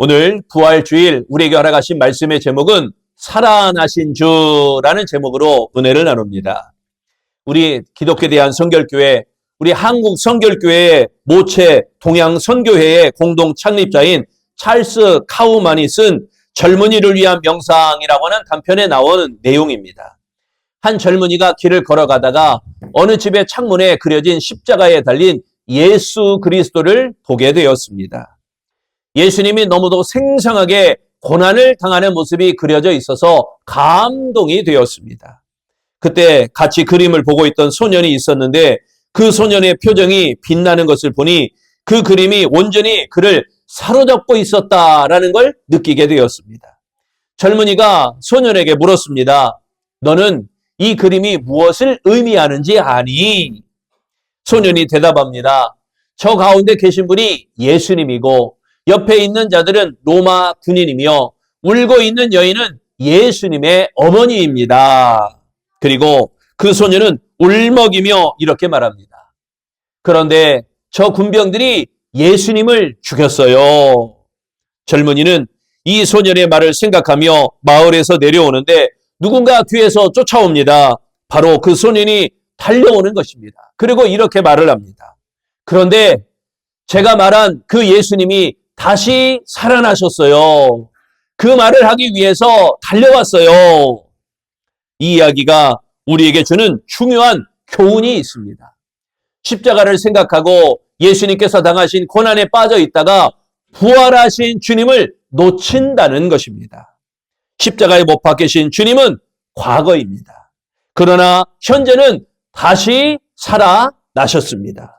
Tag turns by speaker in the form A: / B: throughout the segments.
A: 오늘 부활주일 우리에게 허락하신 말씀의 제목은 살아나신 주라는 제목으로 은혜를 나눕니다. 우리 기독교에 대한 선결교회, 우리 한국 선결교회의 모체 동양선교회의 공동 창립자인 찰스 카우만이 쓴 젊은이를 위한 명상이라고 하는 단편에 나온 내용입니다. 한 젊은이가 길을 걸어가다가 어느 집의 창문에 그려진 십자가에 달린 예수 그리스도를 보게 되었습니다. 예수님이 너무도 생생하게 고난을 당하는 모습이 그려져 있어서 감동이 되었습니다. 그때 같이 그림을 보고 있던 소년이 있었는데 그 소년의 표정이 빛나는 것을 보니 그 그림이 온전히 그를 사로잡고 있었다라는 걸 느끼게 되었습니다. 젊은이가 소년에게 물었습니다. 너는 이 그림이 무엇을 의미하는지 아니? 소년이 대답합니다. 저 가운데 계신 분이 예수님이고 옆에 있는 자들은 로마 군인이며 울고 있는 여인은 예수님의 어머니입니다. 그리고 그 소년은 울먹이며 이렇게 말합니다. 그런데 저 군병들이 예수님을 죽였어요. 젊은이는 이 소년의 말을 생각하며 마을에서 내려오는데 누군가 뒤에서 쫓아옵니다. 바로 그 소년이 달려오는 것입니다. 그리고 이렇게 말을 합니다. 그런데 제가 말한 그 예수님이 다시 살아나셨어요. 그 말을 하기 위해서 달려왔어요. 이 이야기가 우리에게 주는 중요한 교훈이 있습니다. 십자가를 생각하고 예수님께서 당하신 고난에 빠져 있다가 부활하신 주님을 놓친다는 것입니다. 십자가에 못 박히신 주님은 과거입니다. 그러나 현재는 다시 살아나셨습니다.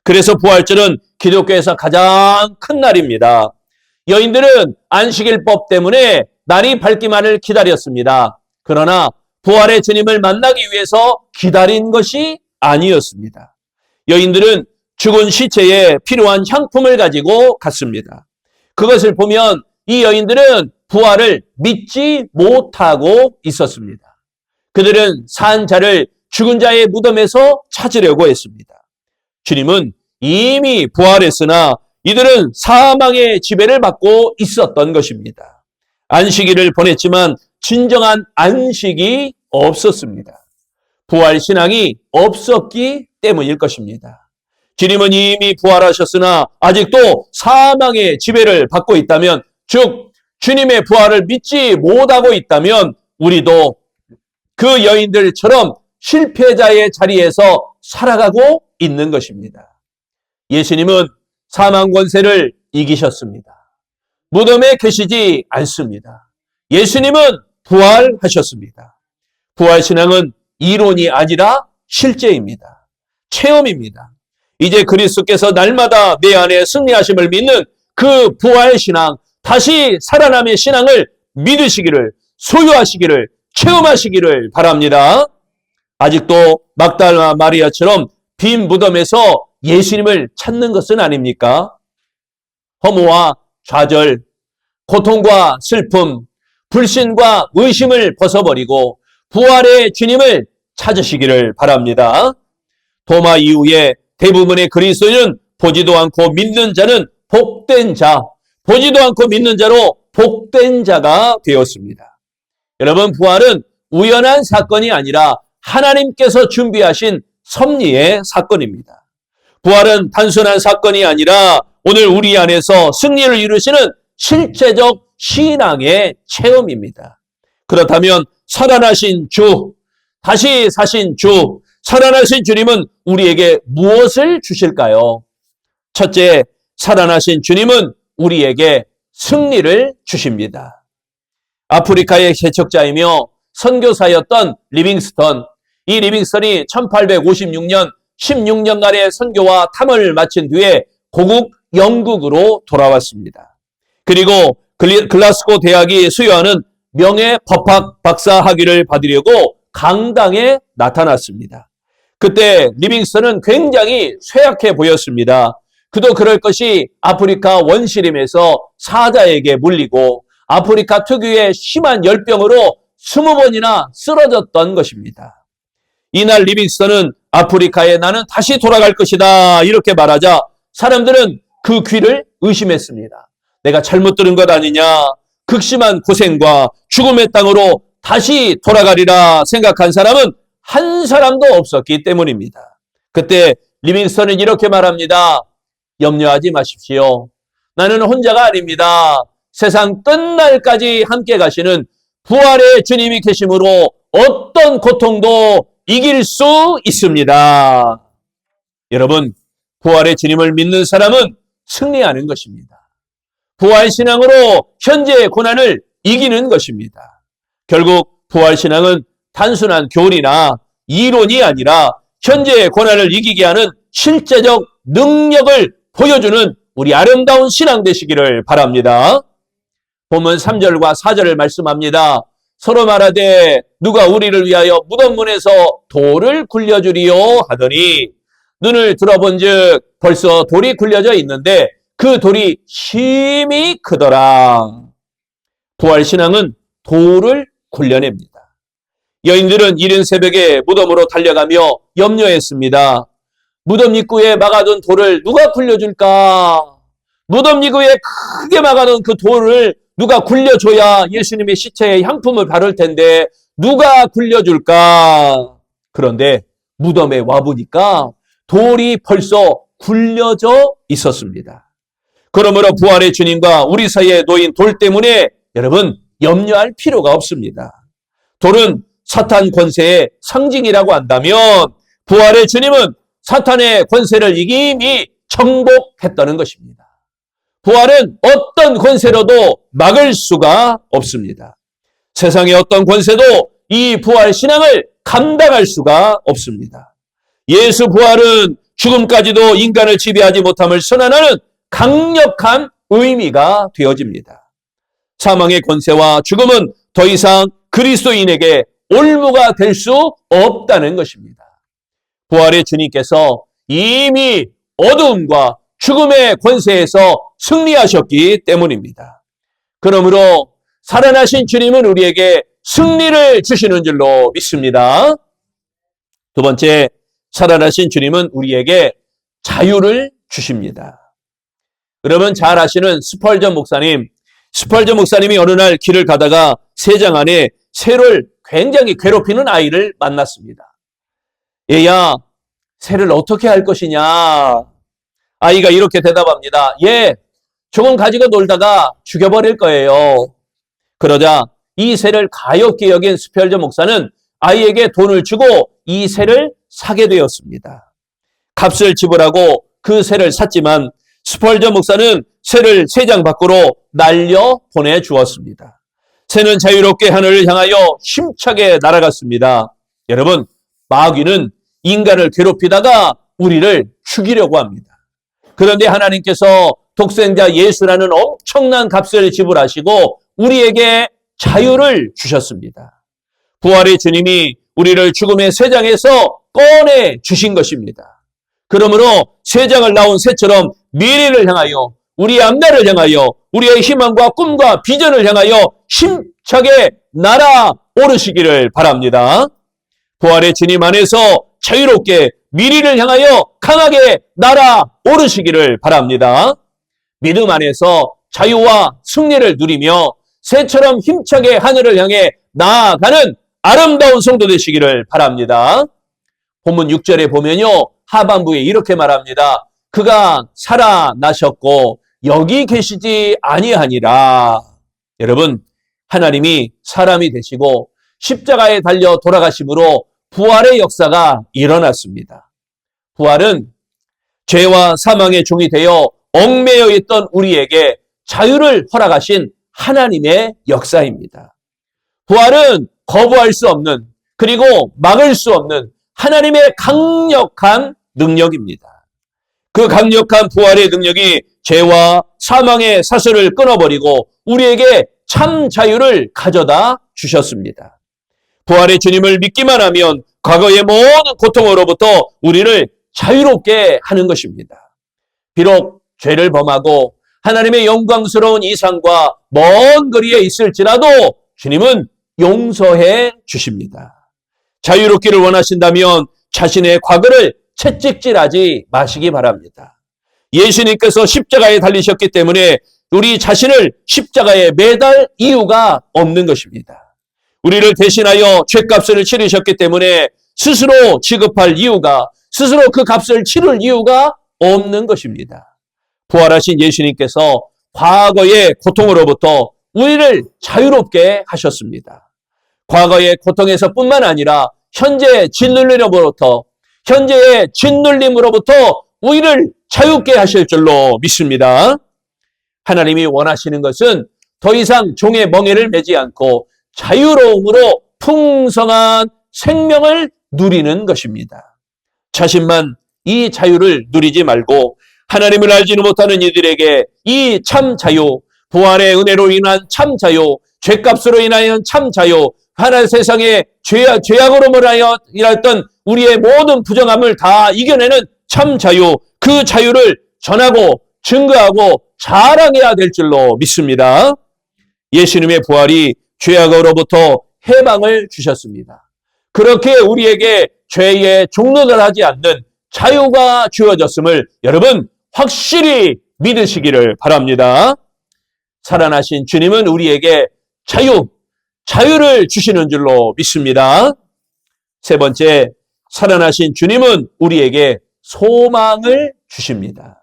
A: 그래서 부활절은 기독교에서 가장 큰 날입니다. 여인들은 안식일법 때문에 날이 밝기만을 기다렸습니다. 그러나 부활의 주님을 만나기 위해서 기다린 것이 아니었습니다. 여인들은 죽은 시체에 필요한 향품을 가지고 갔습니다. 그것을 보면 이 여인들은 부활을 믿지 못하고 있었습니다. 그들은 산 자를 죽은 자의 무덤에서 찾으려고 했습니다. 주님은 이미 부활했으나 이들은 사망의 지배를 받고 있었던 것입니다. 안식일을 보냈지만 진정한 안식이 없었습니다. 부활 신앙이 없었기 때문일 것입니다. 주님은 이미 부활하셨으나 아직도 사망의 지배를 받고 있다면, 즉 주님의 부활을 믿지 못하고 있다면 우리도 그 여인들처럼 실패자의 자리에서 살아가고 있는 것입니다. 예수님은 사망 권세를 이기셨습니다. 무덤에 계시지 않습니다. 예수님은 부활하셨습니다. 부활신앙은 이론이 아니라 실제입니다. 체험입니다. 이제 그리스도께서 날마다 내 안에 승리하심을 믿는 그 부활신앙, 다시 살아남의 신앙을 믿으시기를, 소유하시기를, 체험하시기를 바랍니다. 아직도 막달라 마리아처럼 빈 무덤에서 예수님을 찾는 것은 아닙니까? 허무와 좌절, 고통과 슬픔, 불신과 의심을 벗어버리고 부활의 주님을 찾으시기를 바랍니다. 도마 이후에 대부분의 그리스도인은 보지도 않고 믿는 자는 복된 자, 보지도 않고 믿는 자로 복된 자가 되었습니다. 여러분, 부활은 우연한 사건이 아니라 하나님께서 준비하신 섭리의 사건입니다. 부활은 단순한 사건이 아니라 오늘 우리 안에서 승리를 이루시는 실제적 신앙의 체험입니다. 그렇다면 살아나신 주, 다시 사신 주, 살아나신 주님은 우리에게 무엇을 주실까요? 첫째, 살아나신 주님은 우리에게 승리를 주십니다. 아프리카의 개척자이며 선교사였던 리빙스턴, 이 리빙스턴이 1856년 16년간의 선교와 탐험을 마친 뒤에 고국 영국으로 돌아왔습니다. 그리고 글라스고 대학이 수여하는 명예법학 박사 학위를 받으려고 강당에 나타났습니다. 그때 리빙스턴은 굉장히 쇠약해 보였습니다. 그도 그럴 것이 아프리카 원시림에서 사자에게 물리고 아프리카 특유의 심한 열병으로 20번이나 쓰러졌던 것입니다. 이날 리빙스턴은 아프리카에 나는 다시 돌아갈 것이다 이렇게 말하자 사람들은 그 귀를 의심했습니다. 내가 잘못 들은 것 아니냐, 극심한 고생과 죽음의 땅으로 다시 돌아가리라 생각한 사람은 한 사람도 없었기 때문입니다. 그때 리빙스턴은 이렇게 말합니다. 염려하지 마십시오. 나는 혼자가 아닙니다. 세상 끝날까지 함께 가시는 부활의 주님이 계심으로 어떤 고통도 이길 수 있습니다. 여러분, 부활의 주님을 믿는 사람은 승리하는 것입니다. 부활신앙으로 현재의 고난을 이기는 것입니다. 결국 부활신앙은 단순한 교리나 이론이 아니라 현재의 고난을 이기게 하는 실제적 능력을 보여주는 우리 아름다운 신앙 되시기를 바랍니다. 본문 3절과 4절을 말씀합니다. 서로 말하되 누가 우리를 위하여 무덤문에서 돌을 굴려주리요 하더니 눈을 들어본즉 벌써 돌이 굴려져 있는데 그 돌이 심히 크더라. 부활신앙은 돌을 굴려냅니다. 여인들은 이른 새벽에 무덤으로 달려가며 염려했습니다. 무덤 입구에 막아둔 돌을 누가 굴려줄까? 무덤 입구에 크게 막아둔 그 돌을 누가 굴려줘야 예수님의 시체에 향품을 바를 텐데 누가 굴려줄까? 그런데 무덤에 와보니까 돌이 벌써 굴려져 있었습니다. 그러므로 부활의 주님과 우리 사이에 놓인 돌 때문에 여러분 염려할 필요가 없습니다. 돌은 사탄 권세의 상징이라고 한다면 부활의 주님은 사탄의 권세를 이미 정복했다는 것입니다. 부활은 어떤 권세로도 막을 수가 없습니다. 세상의 어떤 권세도 이 부활 신앙을 감당할 수가 없습니다. 예수 부활은 죽음까지도 인간을 지배하지 못함을 선언하는 강력한 의미가 되어집니다. 사망의 권세와 죽음은 더 이상 그리스도인에게 올무가 될 수 없다는 것입니다. 부활의 주님께서 이미 어두움과 죽음의 권세에서 승리하셨기 때문입니다. 그러므로 살아나신 주님은 우리에게 승리를 주시는 줄로 믿습니다. 두 번째, 살아나신 주님은 우리에게 자유를 주십니다. 여러분 잘 아시는 스펄전 목사님이 어느 날 길을 가다가 새장 안에 새를 굉장히 괴롭히는 아이를 만났습니다. 얘야, 새를 어떻게 할 것이냐? 아이가 이렇게 대답합니다. 얘, 조금 가지고 놀다가 죽여버릴 거예요. 그러자 이 새를 가엾게 여긴 스펄전 목사는 아이에게 돈을 주고 이 새를 사게 되었습니다. 값을 지불하고 그 새를 샀지만 스펄전 목사는 새를 새장 밖으로 날려 보내주었습니다. 새는 자유롭게 하늘을 향하여 힘차게 날아갔습니다. 여러분, 마귀는 인간을 괴롭히다가 우리를 죽이려고 합니다. 그런데 하나님께서 독생자 예수라는 엄청난 값을 지불하시고 우리에게 자유를 주셨습니다. 부활의 주님이 우리를 죽음의 쇠장에서 꺼내 주신 것입니다. 그러므로 쇠장을 나온 새처럼 미래를 향하여 우리의 앞날을 향하여 우리의 희망과 꿈과 비전을 향하여 힘차게 날아오르시기를 바랍니다. 부활의 주님 안에서 자유롭게 미래를 향하여 강하게 날아오르시기를 바랍니다. 믿음 안에서 자유와 승리를 누리며 새처럼 힘차게 하늘을 향해 나아가는 아름다운 성도 되시기를 바랍니다. 본문 6절에 보면요. 하반부에 이렇게 말합니다. 그가 살아나셨고 여기 계시지 아니하니라. 여러분, 하나님이 사람이 되시고 십자가에 달려 돌아가심으로 부활의 역사가 일어났습니다. 부활은 죄와 사망의 종이 되어 얽매여 있던 우리에게 자유를 허락하신 하나님의 역사입니다. 부활은 거부할 수 없는 그리고 막을 수 없는 하나님의 강력한 능력입니다. 그 강력한 부활의 능력이 죄와 사망의 사슬을 끊어버리고 우리에게 참 자유를 가져다 주셨습니다. 부활의 주님을 믿기만 하면 과거의 모든 고통으로부터 우리를 자유롭게 하는 것입니다. 비록 죄를 범하고 하나님의 영광스러운 이상과 먼 거리에 있을지라도 주님은 용서해 주십니다. 자유롭기를 원하신다면 자신의 과거를 채찍질하지 마시기 바랍니다. 예수님께서 십자가에 달리셨기 때문에 우리 자신을 십자가에 매달 이유가 없는 것입니다. 우리를 대신하여 죗값을 치르셨기 때문에 스스로 지급할 이유가, 스스로 그 값을 치를 이유가 없는 것입니다. 부활하신 예수님께서 과거의 고통으로부터 우리를 자유롭게 하셨습니다. 과거의 고통에서 뿐만 아니라 현재의 짓눌림으로부터 우리를 자유롭게 하실 줄로 믿습니다. 하나님이 원하시는 것은 더 이상 종의 멍에를 매지 않고 자유로움으로 풍성한 생명을 누리는 것입니다. 자신만 이 자유를 누리지 말고 하나님을 알지는 못하는 이들에게 이 참 자유, 부활의 은혜로 인한 참 자유, 죗값으로 인하여 참 자유, 하나님 세상의 죄악으로 인하였던 우리의 모든 부정함을 다 이겨내는 참 자유, 그 자유를 전하고 증거하고 자랑해야 될 줄로 믿습니다. 예수님의 부활이 죄악으로부터 해방을 주셨습니다. 그렇게 우리에게 죄의 종노를 하지 않는 자유가 주어졌음을 여러분 확실히 믿으시기를 바랍니다. 살아나신 주님은 우리에게 자유를 주시는 줄로 믿습니다. 세 번째, 살아나신 주님은 우리에게 소망을 주십니다.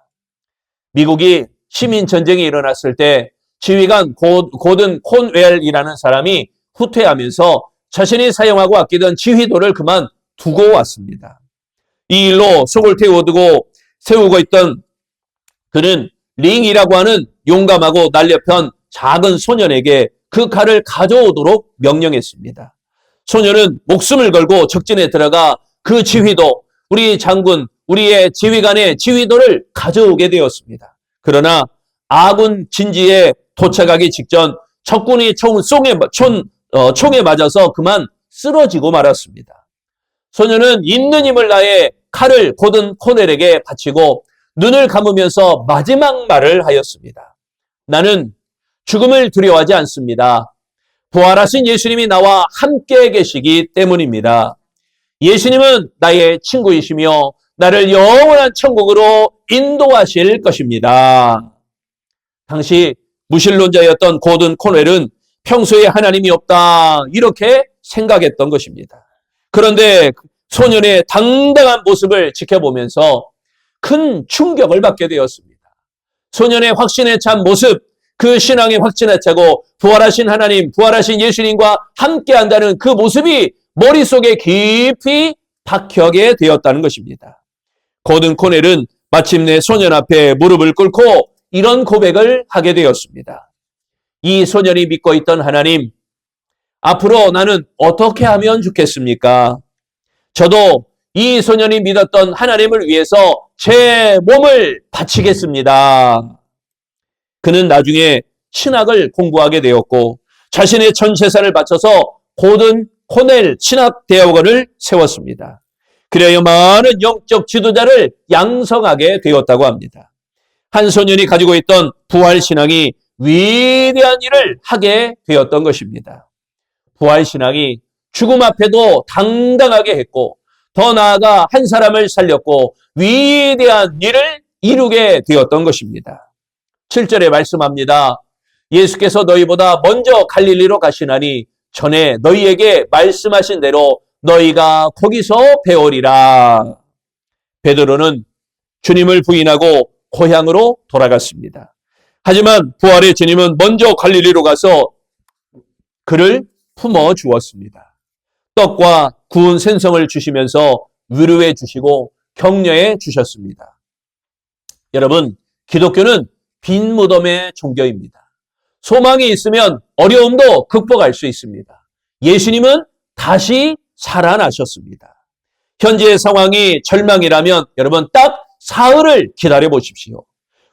A: 미국이 시민전쟁이 일어났을 때 지휘관 고든 콘웰이라는 사람이 후퇴하면서 자신이 사용하고 아끼던 지휘도를 그만 두고 왔습니다. 이 일로 속을 세우고 있던 그는 링이라고 하는 용감하고 날렵한 작은 소년에게 그 칼을 가져오도록 명령했습니다. 소년은 목숨을 걸고 적진에 들어가 그 지휘도, 우리의 지휘관의 지휘도를 가져오게 되었습니다. 그러나 아군 진지에 도착하기 직전 적군이 총에 맞아서 그만 쓰러지고 말았습니다. 소년은 있는 힘을 다해 칼을 고든 코넬에게 바치고 눈을 감으면서 마지막 말을 하였습니다. 나는 죽음을 두려워하지 않습니다. 부활하신 예수님이 나와 함께 계시기 때문입니다. 예수님은 나의 친구이시며 나를 영원한 천국으로 인도하실 것입니다. 당시 무신론자였던 고든 코넬은 평소에 하나님이 없다 이렇게 생각했던 것입니다. 그런데 소년의 당당한 모습을 지켜보면서 큰 충격을 받게 되었습니다. 소년의 확신에 찬 모습, 그 신앙의 확신에 차고 부활하신 하나님, 부활하신 예수님과 함께한다는 그 모습이 머릿속에 깊이 박혀게 되었다는 것입니다. 고든 코넬은 마침내 소년 앞에 무릎을 꿇고 이런 고백을 하게 되었습니다. 이 소년이 믿고 있던 하나님, 앞으로 나는 어떻게 하면 좋겠습니까? 저도 이 소년이 믿었던 하나님을 위해서 제 몸을 바치겠습니다. 그는 나중에 신학을 공부하게 되었고 자신의 전 재산을 바쳐서 고든 코넬 신학대학원을 세웠습니다. 그래야 많은 영적 지도자를 양성하게 되었다고 합니다. 한 소년이 가지고 있던 부활신앙이 위대한 일을 하게 되었던 것입니다. 부활신앙이 죽음 앞에도 당당하게 했고 더 나아가 한 사람을 살렸고 위대한 일을 이루게 되었던 것입니다. 7절에 말씀합니다. 예수께서 너희보다 먼저 갈릴리로 가시나니 전에 너희에게 말씀하신 대로 너희가 거기서 배우리라. 베드로는 주님을 부인하고 고향으로 돌아갔습니다. 하지만 부활의 주님은 먼저 갈릴리로 가서 그를 품어 주었습니다. 떡과 구운 생선을 주시면서 위로해 주시고 격려해 주셨습니다. 여러분, 기독교는 빈 무덤의 종교입니다. 소망이 있으면 어려움도 극복할 수 있습니다. 예수님은 다시 살아나셨습니다. 현재의 상황이 절망이라면 여러분 딱 사흘을 기다려 보십시오.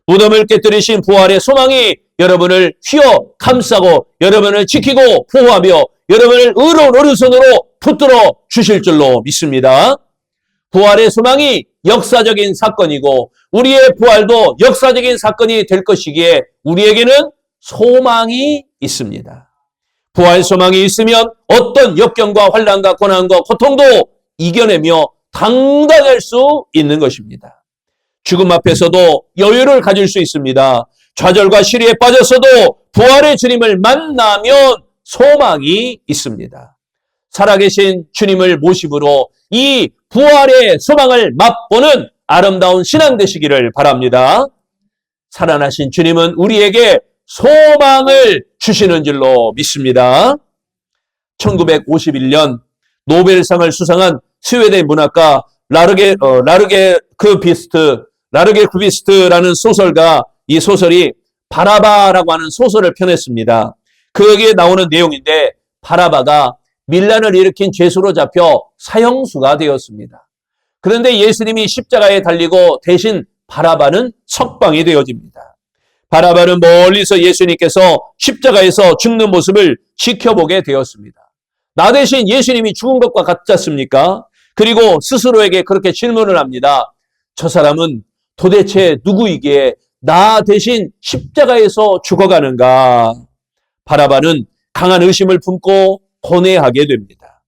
A: 무덤을 깨뜨리신 부활의 소망이 여러분을 휘어 감싸고 여러분을 지키고 보호하며 여러분을 의로운 오른손으로 붙들어 주실 줄로 믿습니다. 부활의 소망이 역사적인 사건이고 우리의 부활도 역사적인 사건이 될 것이기에 우리에게는 소망이 있습니다. 부활 소망이 있으면 어떤 역경과 환난과 고난과 고통도 이겨내며 당당할 수 있는 것입니다. 죽음 앞에서도 여유를 가질 수 있습니다. 좌절과 시리에 빠졌어도 부활의 주님을 만나면 소망이 있습니다. 살아계신 주님을 모심으로 이 부활의 소망을 맛보는 아름다운 신앙 되시기를 바랍니다. 살아나신 주님은 우리에게 소망을 주시는 줄로 믿습니다. 1951년 노벨상을 수상한 스웨덴 문학가 라르게 구비스트라는 소설가, 이 소설이 바라바라고 하는 소설을 펴냈습니다. 거기에 나오는 내용인데, 바라바가 밀란을 일으킨 죄수로 잡혀 사형수가 되었습니다. 그런데 예수님이 십자가에 달리고 대신 바라바는 석방이 되어집니다. 바라바는 멀리서 예수님께서 십자가에서 죽는 모습을 지켜보게 되었습니다. 나 대신 예수님이 죽은 것과 같지 않습니까? 그리고 스스로에게 그렇게 질문을 합니다. 저 사람은 도대체 누구이기에 나 대신 십자가에서 죽어가는가? 바라바는 강한 의심을 품고 고뇌하게 됩니다.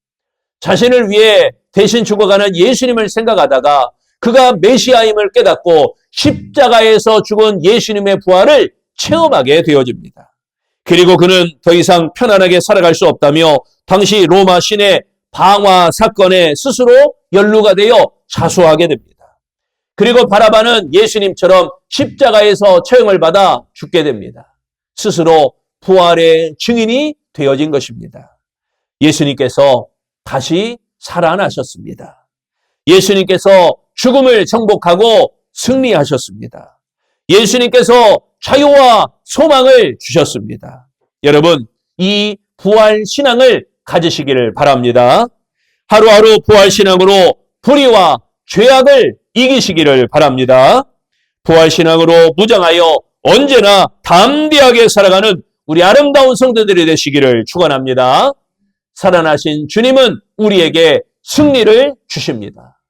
A: 자신을 위해 대신 죽어가는 예수님을 생각하다가 그가 메시아임을 깨닫고 십자가에서 죽은 예수님의 부활을 체험하게 되어집니다. 그리고 그는 더 이상 편안하게 살아갈 수 없다며 당시 로마 시내 방화 사건에 스스로 연루가 되어 자수하게 됩니다. 그리고 바라바는 예수님처럼 십자가에서 처형을 받아 죽게 됩니다. 스스로 부활의 증인이 되어진 것입니다. 예수님께서 다시 살아나셨습니다. 예수님께서 죽음을 정복하고 승리하셨습니다. 예수님께서 자유와 소망을 주셨습니다. 여러분, 이 부활 신앙을 가지시기를 바랍니다. 하루하루 부활 신앙으로 불의와 죄악을 이기시기를 바랍니다. 부활 신앙으로 무장하여 언제나 담대하게 살아가는 우리 아름다운 성도들이 되시기를 축원합니다. 살아나신 주님은 우리에게 승리를 주십니다.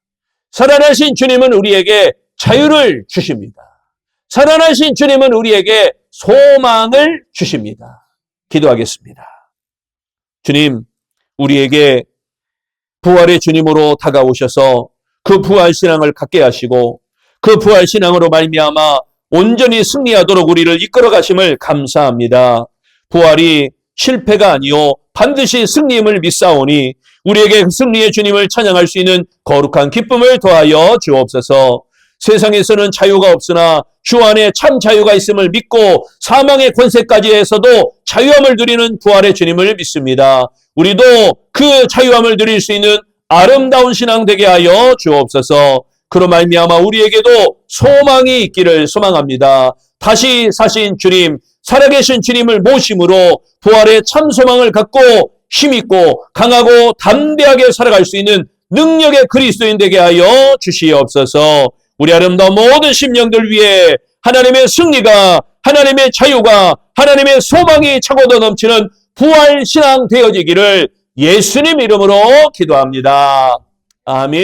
A: 살아나신 주님은 우리에게 자유를 주십니다. 살아나신 주님은 우리에게 소망을 주십니다. 기도하겠습니다. 주님, 우리에게 부활의 주님으로 다가오셔서 그 부활 신앙을 갖게 하시고 그 부활 신앙으로 말미암아 온전히 승리하도록 우리를 이끌어 가심을 감사합니다. 부활이 실패가 아니요 반드시 승리임을 믿사오니 우리에게 승리의 주님을 찬양할 수 있는 거룩한 기쁨을 더하여 주옵소서. 세상에서는 자유가 없으나 주 안에 참 자유가 있음을 믿고 사망의 권세까지에서도 자유함을 누리는 부활의 주님을 믿습니다. 우리도 그 자유함을 누릴 수 있는 아름다운 신앙 되게 하여 주옵소서. 그로 말미암아 우리에게도 소망이 있기를 소망합니다. 다시 사신 주님, 살아계신 주님을 모심으로 부활의 참 소망을 갖고 힘있고 강하고 담대하게 살아갈 수 있는 능력의 그리스도인 되게 하여 주시옵소서. 우리 아름다운 모든 심령들 위해 하나님의 승리가, 하나님의 자유가, 하나님의 소망이 차고도 넘치는 부활 신앙 되어지기를 예수님 이름으로 기도합니다. 아멘.